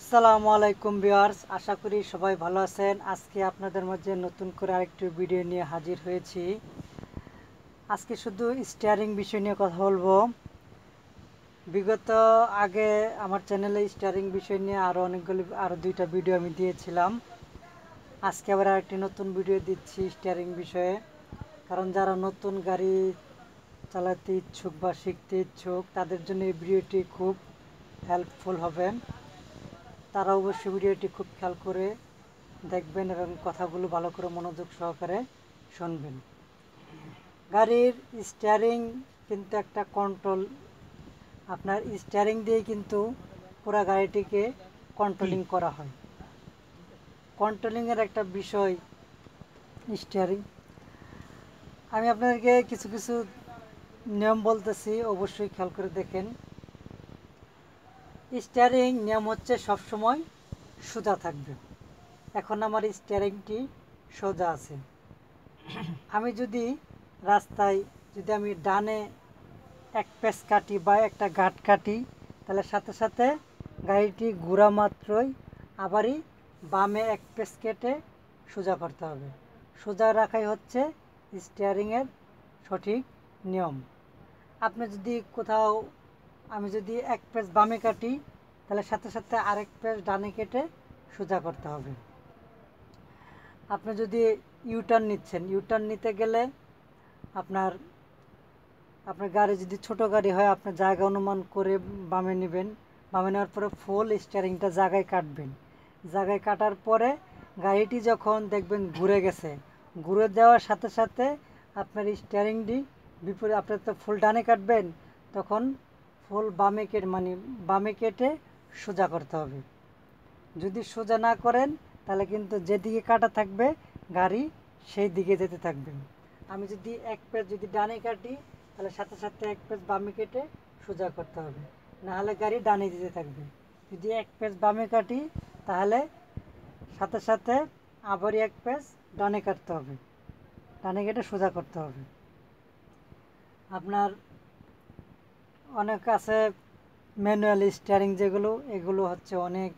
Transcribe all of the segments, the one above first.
আসসালামু আলাইকুম ভিউয়ার্স, আশা করি সবাই ভালো আছেন। আজকে আপনাদের মাঝে নতুন করে আরেকটি ভিডিও নিয়ে হাজির হয়েছি। আজকে শুধু স্টিয়ারিং বিষয় নিয়ে কথা বলবো। বিগত আগে আমার চ্যানেলে স্টিয়ারিং বিষয় নিয়ে আরও দুইটা ভিডিও আমি দিয়েছিলাম। আজকে আবার আরেকটি নতুন ভিডিও দিচ্ছি স্টিয়ারিং বিষয়ে। কারণ যারা নতুন গাড়ি চালাতে ইচ্ছুক বা শিখতে ইচ্ছুক তাদের জন্য এই ভিডিওটি খুব হেল্পফুল হবে। তারা অবশ্যই ভিডিওটি খুব খেয়াল করে দেখবেন এবং কথাগুলো ভালো করে মনোযোগ সহকারে শুনবেন। গাড়ির স্টিয়ারিং কিন্তু একটা কন্ট্রোল, আপনার স্টিয়ারিং দিয়ে কিন্তু পুরো গাড়িটিকে কন্ট্রোলিং করা হয়। কন্ট্রোলিংয়ের একটা বিষয় স্টিয়ারিং। আমি আপনাদেরকে কিছু কিছু নিয়ম বলতেছি, অবশ্যই খেয়াল করে দেখেন। স্টিয়ারিং নিয়ম হচ্ছে সবসময় সোজা থাকবে। এখন আমার স্টিয়ারিংটি সোজা আছে। আমি যদি রাস্তায় আমি ডানে এক পেস কাটি বা একটা গাঁট কাটি, তাহলে সাথে সাথে গাড়িটি ঘোরা মাত্রই আবারই বামে এক পেস কেটে সোজা করতে হবে। সোজা রাখাই হচ্ছে স্টিয়ারিংয়ের সঠিক নিয়ম। আপনি যদি কোথাও আমি যদি এক পেস বামে কাটি, তাহলে সাথে সাথে আরেক পেস ডানে কেটে সোজা করতে হবে। আপনি যদি ইউটার্ন নিচ্ছেন, ইউটার্ন নিতে গেলে আপনার গাড়ি যদি ছোট গাড়ি হয়, আপনার জায়গা অনুমান করে বামে নেবেন। বামে নেওয়ার পরে ফুল স্টিয়ারিংটা জায়গায় কাটবেন। জায়গায় কাটার পরে গাড়িটি যখন দেখবেন ঘুরে গেছে, ঘুরে যাওয়ার সাথে সাথে আপনার স্টিয়ারিংটি বিপরীত, আপনার তো ফুল ডানে কাটবেন, তখন ফুল বামে কেটে সোজা করতে হবে। যদি সোজা না করেন তাহলে কিন্তু যেদিকে কাটা থাকবে গাড়ি সেই দিকে যেতে থাকবে। আমি যদি এক পেজ ডানে কাটি, তাহলে সাথে সাথে এক পেজ বামে কেটে সোজা করতে হবে, নাহলে গাড়ি ডানে যেতে থাকবে। যদি এক পেজ বামে কাটি, তাহলে সাথে সাথে আবারই এক পেজ ডানে কাটতে হবে, ডানে কেটে সোজা করতে হবে। আপনার অনেক আছে ম্যানুয়াল স্টিয়ারিং, এগুলো হচ্ছে অনেক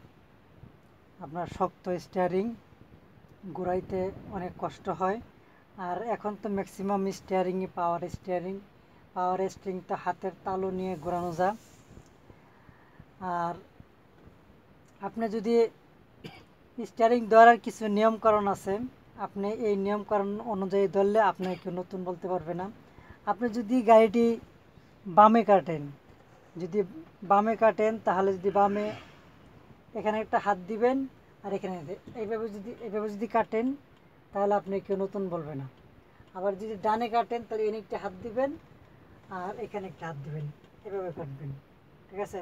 আপনার শক্ত স্টিয়ারিং, ঘুরাইতে অনেক কষ্ট হয়। আর এখন তো ম্যাক্সিমাম স্টিয়ারিংই পাওয়ার স্টিয়ারিং তো হাতের তালু নিয়ে ঘোরানো যায়। আর আপনি যদি স্টিয়ারিং ধরার কিছু নিয়মকানুন আছে, আপনি এই নিয়মকানুন অনুযায়ী ধরলে আপনাকে কেউ নতুন বলতে পারবে না। আপনি যদি গাড়িটি বামে কাটেন, তাহলে যদি বামে এখানে একটা হাত দিবেন, আর এখানে এইভাবে যদি কাটেন, তাহলে আপনি কেউ নতুন বলবে না। আবার যদি ডানে কাটেন, তাহলে এখানে একটা হাত দিবেন আর এখানে একটা হাত দিবেন, এভাবে কাটবেন, ঠিক আছে?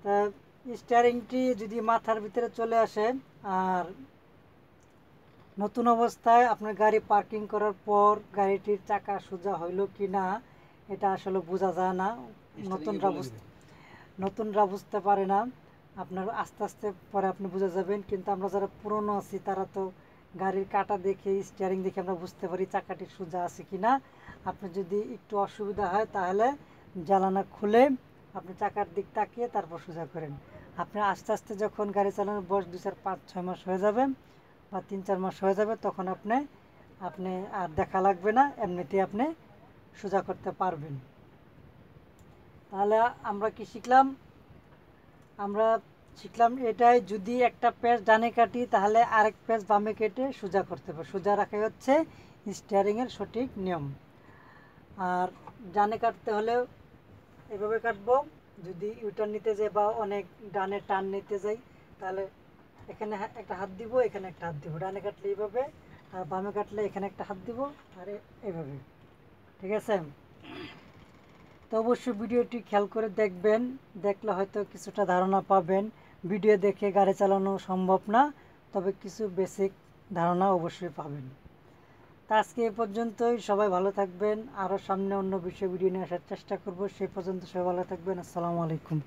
তা স্টিয়ারিংটি যদি মাথার ভিতরে চলে আসে, আর নতুন অবস্থায় আপনার গাড়ি পার্কিং করার পর গাড়িটির চাকা সোজা হইল কি না, এটা আসলে বোঝা যায় না। নতুনরা বুঝতে পারে না, আপনার আস্তে আস্তে পরে আপনি বুঝে যাবেন। কিন্তু আমরা যারা পুরনো আছি, তারা তো গাড়ির কাটা দেখে, স্টিয়ারিং দেখে আমরা বুঝতে পারি চাকাটি সোজা আছে কি না। আপনি যদি একটু অসুবিধা হয়, তাহলে জ্বালানা খুলে আপনি চাকার দিক তাকিয়ে তারপর সোজা করেন। আপনি আস্তে আস্তে যখন গাড়ি চালানোর বয়স 2-4-5-6 মাস হয়ে যাবে বা 3-4 মাস হয়ে যাবে, তখন আপনি আর দেখা লাগবে না, এমনিতেই আপনি সোজা করতে পারবেন। তাহলে আমরা শিখলাম এটাই, যদি একটা পেজ ডানে কাটি, তাহলে আরেক পেজ বামে কেটে সোজা করতে হবে। সোজা রাখাই হচ্ছে স্টিয়ারিংয়ের সঠিক নিয়ম। আর ডানে কাটতে হলেও এভাবে কাটবো। যদি ইউটার্ন নিতে যাই বা অনেক ডানে টার্ন নিতে যাই, তাহলে এখানে একটা হাত দিব, এখানে একটা হাত দিব। ডানে কাটলে এইভাবে, আর বামে কাটলে এখানে একটা হাত দিব, আর এইভাবে, ঠিক আছে? তো অবশ্যই ভিডিওটি খেয়াল করে দেখবেন, দেখলে হয়তো কিছুটা ধারণা পাবেন। ভিডিও দেখে গাড়ি চালানো সম্ভব না, তবে কিছু বেসিক ধারণা অবশ্যই পাবেন। তা আজকে এ পর্যন্তই, সবাই ভালো থাকবেন। আরও সামনে অন্য বিষয়ে ভিডিও নিয়ে আসার চেষ্টা করব। সেই পর্যন্ত সবাই ভালো থাকবেন। আসসালামু আলাইকুম।